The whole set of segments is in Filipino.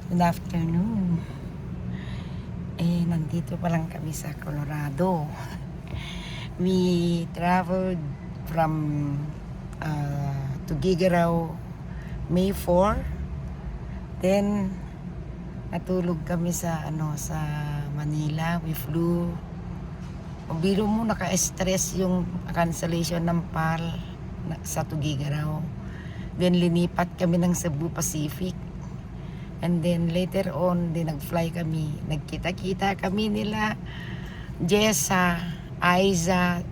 Good afternoon. Nandito pa lang kami sa Colorado. We traveled from Tuguegarao May 4. Then natulog kami sa sa Manila. We flew. Biro mo, naka-stress yung cancellation ng PAL sa Tuguegarao. Then linipat kami ng Cebu Pacific. And then later on, nag-fly kami. Nagkita-kita kami nila Jessa, Aiza,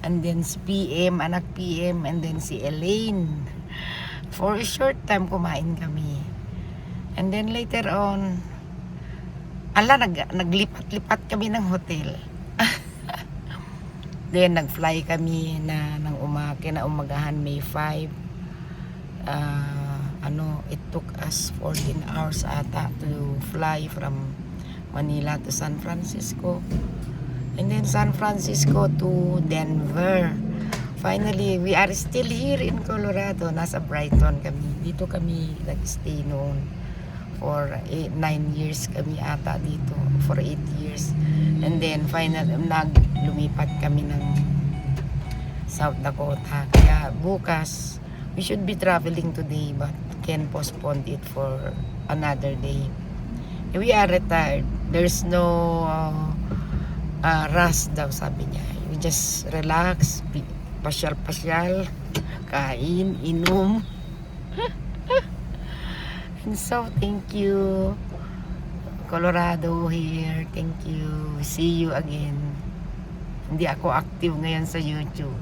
and then si PM, anak PM, and then si Elaine. For a short time, kumain kami. And then later on, naglipat-lipat kami ng hotel. Then nag-fly kami ng umagahan May 5. It took us 14 hours ata to fly from Manila to San Francisco, and then San Francisco to Denver. Finally, we are still here in Colorado. Nasa Brighton kami. Dito kami nag-stay noon for 9 years kami ata dito, for 8 years. And then finally lumipat kami ng South Dakota. Kaya bukas we should be traveling today, but can postpone it for another day. We are retired. There's no rush daw, sabi niya. We just relax, pasyal-pasyal, kain, inom. And so, thank you. Colorado here. Thank you. See you again. Hindi ako active ngayon sa YouTube.